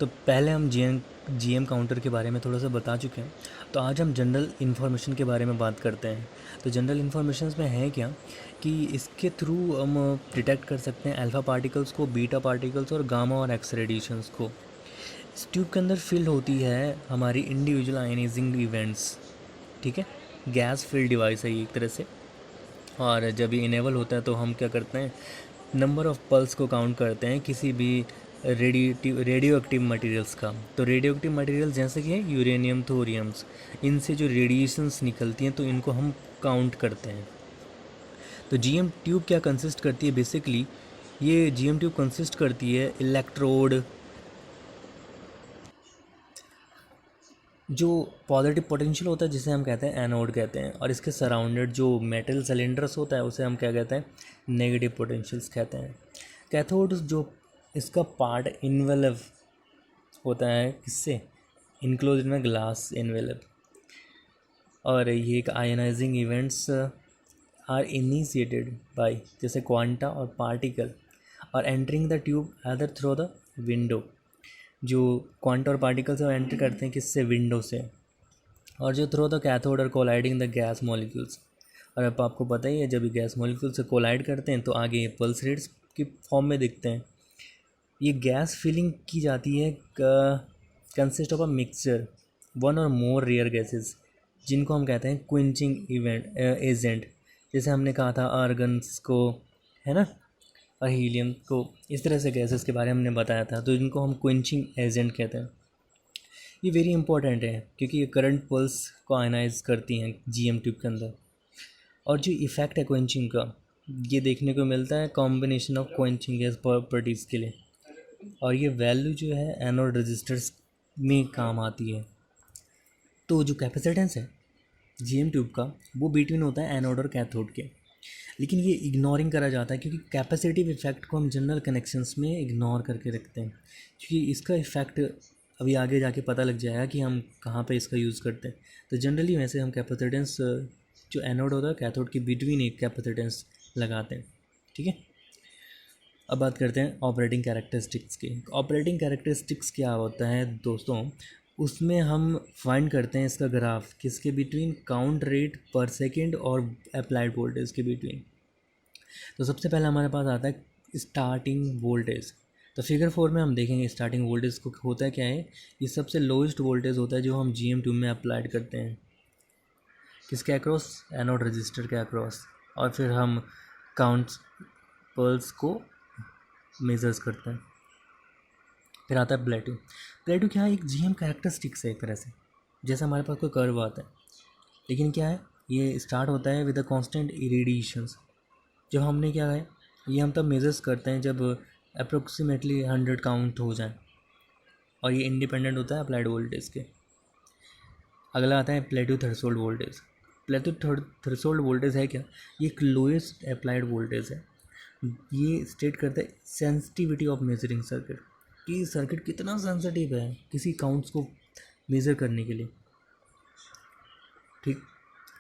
तो पहले हम जीएम काउंटर के बारे में थोड़ा सा बता चुके हैं। तो आज हम जनरल इन्फॉर्मेशन के बारे में बात करते हैं। तो जनरल इन्फॉर्मेशन में है क्या कि इसके थ्रू हम डिटेक्ट कर सकते हैं अल्फ़ा पार्टिकल्स को, बीटा पार्टिकल्स और गामा और एक्स रेडिएशंस को। इस ट्यूब के अंदर फिल होती है हमारी इंडिविजुअल आयनाइजिंग इवेंट्स। ठीक है, गैस फिल डिवाइस है ये एक तरह से। और जब ये इनेबल होता है तो हम क्या करते हैं, नंबर ऑफ़ पल्स को काउंट करते हैं किसी भी रेडियो एक्टिव मटेरियल्स का। तो रेडियो एक्टिव मटेरियल जैसे कि है यूरेनियम, थोरियम्स, इनसे जो रेडिएशंस निकलती हैं तो इनको हम काउंट करते हैं। तो जीएम ट्यूब क्या कंसिस्ट करती है बेसिकली, ये जीएम ट्यूब कंसिस्ट करती है इलेक्ट्रोड, जो पॉजिटिव पोटेंशियल होता है जिसे हम कहते हैं एनोड कहते हैं, और इसके सराउंडेड जो मेटल सिलेंडर्स होता है उसे हम क्या कहते हैं, नेगेटिव पोटेंशियल्स कहते हैं। कैथोड जो इसका पार्ट इन्वेलप होता है किससे, इनक्लोज में ग्लास इन्वेलप। और ये एक ionising events are initiated by जैसे क्वांटा और पार्टिकल और entering the tube other through the window. जो क्वांटा और पार्टिकल्स हैं वो एंटर करते हैं किससे, विंडो से, और जो थ्रू द कैथोड और कोलाइडिंग द गैस मॉलिक्यूल्स। और अब आपको पता ही है जब ये गैस मॉलिक्यूल से कोलाइड करते हैं तो आगे ये पल्स रेट्स की फॉर्म में दिखते हैं। ये गैस फिलिंग की जाती है consist of a mixture one और मोर रेयर गैसेस, जिनको हम कहते हैं क्विंचिंग इवेंट एजेंट। जैसे हमने कहा था आर्गन्स को, है ना, और हीलियम को, इस तरह से गैसेस के बारे में हमने बताया था, तो इनको हम क्विंचिंग एजेंट कहते हैं। ये वेरी इंपॉर्टेंट है क्योंकि ये करंट पल्स को आयनाइज करती हैं जीएम ट्यूब के अंदर। और जो इफ़ेक्ट है क्वेंचिंग का, ये देखने को मिलता है combination of quenching gas properties के लिए, और ये वैल्यू जो है एनोड रजिस्टर्स में काम आती है। तो जो कैपेसिटेंस है जीएम ट्यूब का वो बिटवीन होता है एनोड और कैथोड के, लेकिन ये इग्नोरिंग करा जाता है क्योंकि कैपेसिटिव इफेक्ट को हम जनरल कनेक्शंस में इग्नोर करके रखते हैं, क्योंकि इसका इफ़ेक्ट अभी आगे जाके पता लग जाएगा कि हम कहाँ पे इसका यूज़ करते हैं। तो जनरली वैसे हम कैपेसिटेंस जो एनोड होता है कैथोड के बिटवीन एक कैपेसिटेंस लगाते हैं। ठीक है, अब बात करते हैं ऑपरेटिंग कैरेक्टरिस्टिक्स की। ऑपरेटिंग कैरेक्टरिस्टिक्स क्या होता है दोस्तों, उसमें हम फाइंड करते हैं इसका ग्राफ किसके बिटवीन, काउंट रेट पर सेकेंड और अप्लाइड वोल्टेज के बिटवीन। तो सबसे पहले हमारे पास आता है स्टार्टिंग वोल्टेज। तो फिगर 4 में हम देखेंगे स्टार्टिंग वोल्टेज को होता है क्या है, ये सबसे लोएस्ट वोल्टेज होता है जो हम जीएम ट्यूब में अप्लाइड करते हैं किसके अक्रॉस, एनोड रजिस्टर के अक्रॉस, और फिर हम काउंट पल्स को मेजर्स करते हैं। फिर आता है प्लेटू। प्लेटू क्या है, एक जीएम कैरेक्टरिस्टिक्स है एक तरह से, जैसे हमारे पास कोई कर्व आता है, लेकिन क्या है ये स्टार्ट होता है विद अ कांस्टेंट इरेडिएशंस। जब हमने क्या है, ये हम तब मेजर्स करते हैं जब अप्रोक्सीमेटली 100 काउंट हो जाए, और ये इंडिपेंडेंट होता है अप्लाइड वोल्टेज के। अगला आता है प्लेटू थ्रेशोल्ड वोल्टेज। प्लेटू थ्रेशोल्ड वोल्टेज है क्या, ये एक लोएस्ट अप्लाइड वोल्टेज है। ये स्टेट करता है सेंसिटिविटी ऑफ मेजरिंग सर्किट, कि सर्किट कितना सेंसिटिव है किसी काउंट्स को मेज़र करने के लिए। ठीक,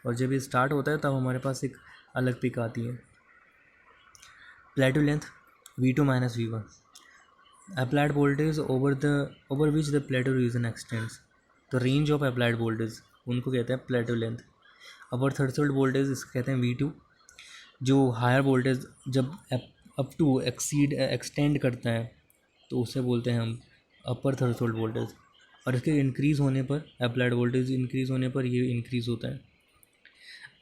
और जब ये स्टार्ट होता है तब हमारे पास एक अलग पिक आती है। Plateau length V2 minus V1, applied voltage over which the plateau region extends. तो रेंज ऑफ अप्लाइड वोल्टेज उनको कहते हैं plateau length. Upper threshold voltage इसको कहते हैं V2। जो हायर वोल्टेज जब अप टू एक्सटेंड करता है तो उसे बोलते हैं हम अपर थ्रेशोल्ड वोल्टेज, और इसके इंक्रीज़ होने पर, अप्लाइड वोल्टेज इंक्रीज़ होने पर ये इंक्रीज़ होता है।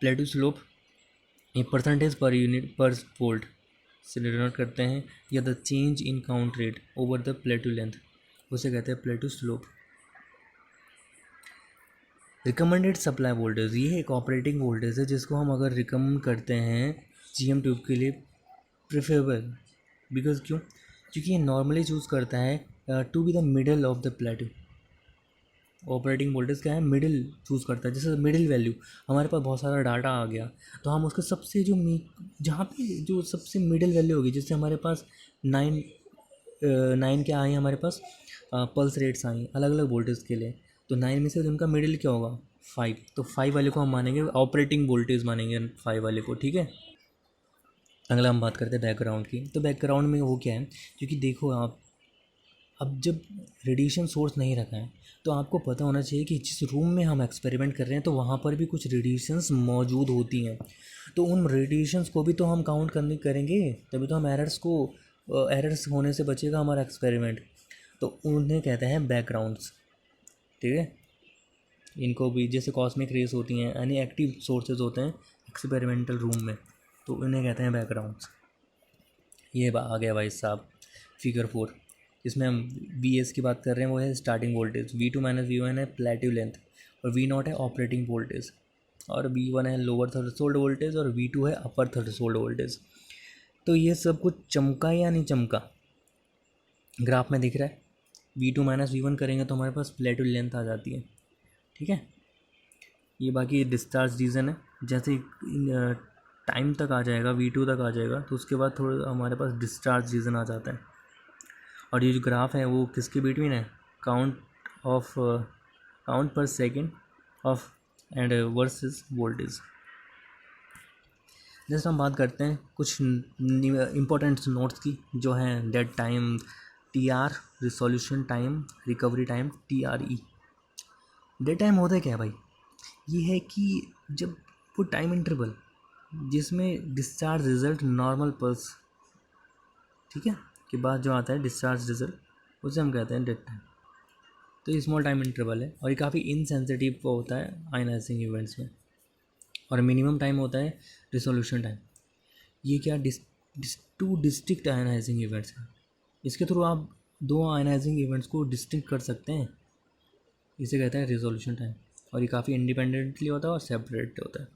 प्लेटू स्लोप ये परसेंटेज पर यूनिट पर वोल्ट से डिनोट करते हैं, या the change in count rate over the प्लेटू length, उसे कहते हैं प्लेटू स्लोप। रिकमेंडेड सप्लाई वोल्टेज, ये एक ऑपरेटिंग वोल्टेज है जिसको हम अगर रिकमेंड करते हैं जीएम ट्यूब के लिए प्रेफरेबल, बिकॉज क्यों, क्योंकि ये नॉर्मली चूज़ करता है to be the middle of the plateau. Operating voltage क्या है, मिडिल चूज़ करता है। जैसे मिडिल वैल्यू, हमारे पास बहुत सारा डाटा आ गया तो हम उसके सबसे जो जहाँ पे जो सबसे मिडिल वैल्यू होगी, जैसे हमारे पास 9 क्या आई हमारे पास पल्स रेट्स आई अलग अलग वोल्टेज के लिए, तो 9 में से उनका मिडिल क्या होगा 5, तो 5 वाले को हम मानेंगे ऑपरेटिंग वोल्टेज मानेंगे 5 वाले को। ठीक है, अगला हम बात करते हैं बैकग्राउंड की। तो बैकग्राउंड में वो क्या है, क्योंकि देखो आप अब जब रेडिएशन सोर्स नहीं रखा है तो आपको पता होना चाहिए कि जिस रूम में हम एक्सपेरिमेंट कर रहे हैं तो वहाँ पर भी कुछ रेडिएशंस मौजूद होती हैं, तो उन रेडिएशंस को भी तो हम काउंट करने करेंगे, तभी तो हम एरर्स होने से बचेगा हमारा एक्सपेरिमेंट। तो उन्हें कहते हैं बैकग्राउंड्स, ठीक है। इनको भी जैसे कॉस्मिक रेस होती हैं, यानी एक्टिव सोर्सेज होते हैं एक्सपेरिमेंटल रूम में, तो उन्हें कहते हैं बैकग्राउंड्स। ये आ गया भाई साहब फिगर 4, इसमें हम वी एस की बात कर रहे हैं, वो है starting voltage, V2 minus V1 है प्लेटिव लेंथ, और V0 है ऑपरेटिंग वोल्टेज, और V1 है लोअर थ्रेशोल्ड वोल्टेज, और V2 है अपर थ्रेशोल्ड वोल्टेज। तो ये सब कुछ चमका या नहीं चमका, ग्राफ में दिख रहा है। V2 माइनस V1 करेंगे तो हमारे पास प्लेटिव लेंथ आ जाती है, ठीक है। ये बाकी डिस्चार्ज रीज़न है, जैसे टाइम तक आ जाएगा, V2 तक आ जाएगा तो उसके बाद थोड़ा हमारे पास डिस्चार्ज रीज़न आ जाता है। और ये जो ग्राफ है वो किसके बिटवीन है, काउंट पर second of and versus voltage. जैसे हम बात करते हैं कुछ इम्पोर्टेंट नोट्स की, जो हैं dead time, TR, resolution time, recovery time, TRE। Dead time होता है क्या भाई, ये है कि जब वो टाइम इंटरवल जिसमें डिस्चार्ज रिजल्ट नॉर्मल पल्स, ठीक है, के बाद जो आता है डिस्चार्ज रिजल्ट, उसे हम कहते हैं डेड टाइम। तो ये स्मॉल टाइम इंटरवल है और ये काफ़ी इनसेंसिटिव होता है आयनाइजिंग इवेंट्स में। और मिनिमम टाइम होता है रिसोल्यूशन टाइम। ये क्या टू डिस्टिंक्ट आयनाइजिंग इवेंट्स हैं, इसके थ्रू आप दो आयनाइजिंग इवेंट्स को डिस्टिंक्ट कर सकते हैं, इसे कहते हैं रिजोल्यूशन टाइम। और ये काफ़ी इंडिपेंडेंटली होता है और सेपरेट होता है।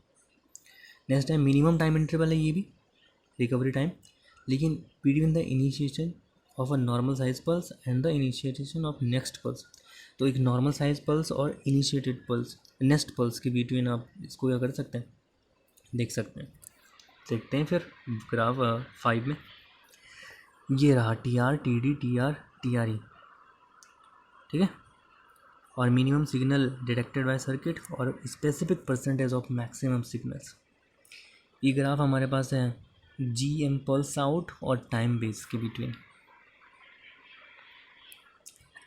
Next time minimum time interval है ये भी, रिकवरी टाइम, लेकिन between the initiation of a normal size pulse and the initiation of next pulse. तो एक नॉर्मल साइज पल्स और इनिशिएटेड पल्स, नेक्स्ट पल्स के बिटवीन आप इसको क्या कर सकते हैं, देख सकते हैं। देखते हैं फिर ग्राफ 5 में, ये रहा TR, TD, TR, TRE, ठीक है। और minimum signal detected by circuit और specific percentage of maximum signals. ये ग्राफ हमारे पास है GM पल्स आउट और टाइम बेस के between.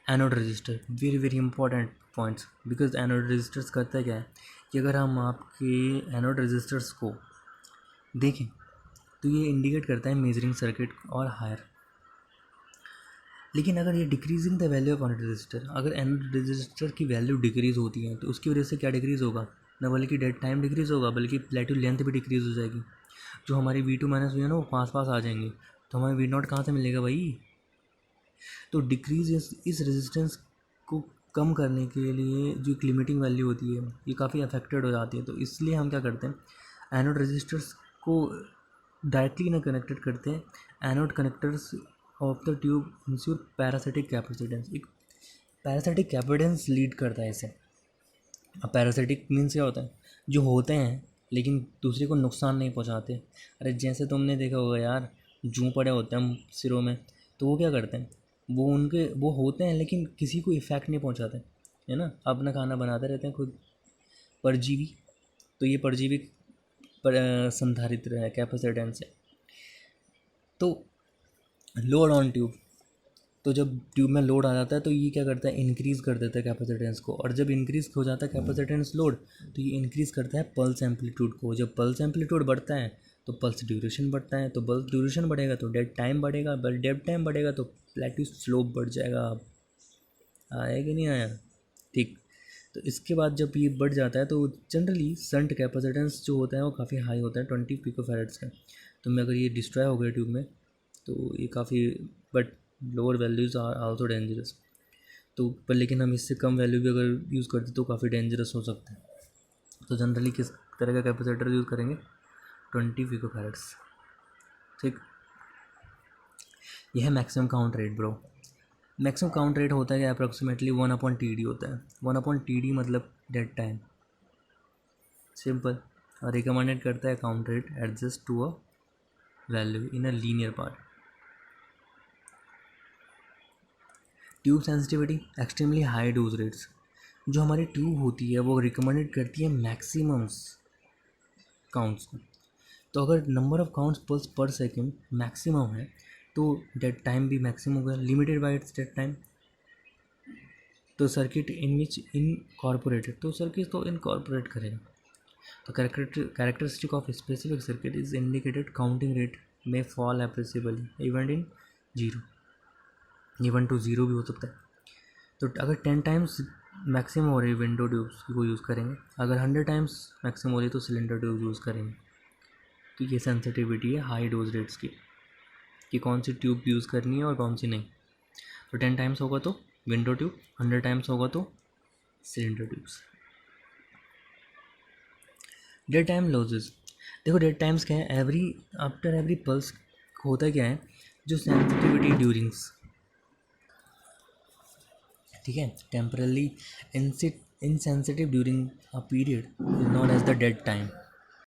Anode resistor, very very important points, because anode resistors करता क्या है कि अगर हम आपके एनोड रजिस्टर्स को देखें तो ये इंडिकेट करता है मेजरिंग सर्किट और हायर। लेकिन अगर ये decreasing the value of anode register, अगर एनोड रजिस्टर की वैल्यू डिक्रीज़ होती है तो उसकी वजह से क्या डिक्रीज़ होगा, न बल्कि डेड टाइम डिक्रीज़ होगा बल्कि प्लेटिव लेंथ भी डिक्रीज़ हो जाएगी। जो हमारी V2 माइनस V है ना वो पास पास आ जाएंगे, तो हमें V0 कहाँ से मिलेगा भाई। तो डिक्रीज इस रेजिस्टेंस को कम करने के लिए जो एक लिमिटिंग वैल्यू होती है ये काफ़ी अफेक्टेड हो जाती है। तो इसलिए हम क्या करते हैं, एनोड रजिस्टर्स को डायरेक्टली ना कनेक्टेड करते हैं, anode connectors of the tube ensure parasitic capacitance. एक पैरासिटिक कैपेसिटेंस लीड करता है इसे। अब पैरासिटिक मीन्स क्या होता है, जो होते हैं लेकिन दूसरे को नुकसान नहीं पहुंचाते। अरे जैसे तुमने देखा होगा यार, जूं पड़े होते हैं सिरों में, तो वो क्या करते हैं, वो होते हैं लेकिन किसी को इफ़ेक्ट नहीं पहुंचाते, है ना, अपना खाना बनाते रहते हैं खुद। परजीवी, तो ये परजीवी संधारित्र है कैपेसिटेंस है। तो लोड ऑन ट्यूब, तो जब ट्यूब में लोड आ जाता है तो ये क्या करता है, इंक्रीज़ कर देता है कैपेसिटेंस को, और जब इंक्रीज़ हो जाता है कैपेसिटेंस लोड तो ये इंक्रीज़ करता है पल्स एम्पलीट्यूड को। जब पल्स एम्पलीट्यूड बढ़ता है तो पल्स ड्यूरेशन बढ़ता है, तो पल्स ड्यूरेशन बढ़ेगा तो डेड टाइम बढ़ेगा, डेड टाइम बढ़ेगा तो प्लेटिव स्लोप बढ़ जाएगा। आया कि नहीं आया, ठीक। तो इसके बाद जब ये बढ़ जाता है तो जनरली शंट कैपेसिटेंस जो होता है वो काफ़ी हाई होता है, 20 पिकोफैरेड्स का। तो मैं अगर ये डिस्ट्रॉय हो गया ट्यूब में तो ये काफ़ी, but lower values are also dangerous. तो पर लेकिन हम इससे कम वैल्यू भी अगर यूज़ करते तो काफ़ी डेंजरस हो सकता है। तो जनरली किस तरह का कैपेसिटर यूज़ करेंगे, 20 पिकोफैरेड्स, ठीक। यह है maximum count rate bro. Maximum count rate होता है अप्रॉक्सीमेटली 1/TD होता है। 1/TD मतलब डेड टाइम, सिंपल। और रिकमेंडेड करता है count rate adjust to a value in a linear part. Tube sensitivity, extremely high dose rates. जो हमारी ट्यूब होती है वो रिकमेंडेड करती है मैक्सिमम्स काउंट्स को। तो अगर number of counts pulse per second maximum है तो डेड टाइम भी मैक्सिमम होगा, limited by its dead time. तो सर्किट इन विच इनकॉर्पोरेटेड, तो सर्किट तो इनकॉर्पोरेट करेगा। तो characteristic of specific circuit is indicated counting rate में fall appreciably even in zero, even to zero भी हो सकता है। तो अगर 10 टाइम्स मैक्सिमम हो रही है विंडो ट्यूब्स को यूज़ करेंगे, अगर 100 टाइम्स मैक्सिमम हो रही है तो सिलेंडर ट्यूब यूज़ करेंगे। तो ये सेंसिटिविटी है हाई डोज रेट्स की, कि कौन सी ट्यूब यूज़ करनी है और कौन सी नहीं। तो 10 टाइम्स होगा तो विंडो ट्यूब, 100 टाइम्स होगा तो cylinder tubes. Dead time losses, देखो डेड टाइम्स क्या है, आफ्टर एवरी पल्स होता क्या है, जो सेंसिटिविटी ड्यूरिंग्स, ठीक है, temporarily insensitive during a period is known as the dead time.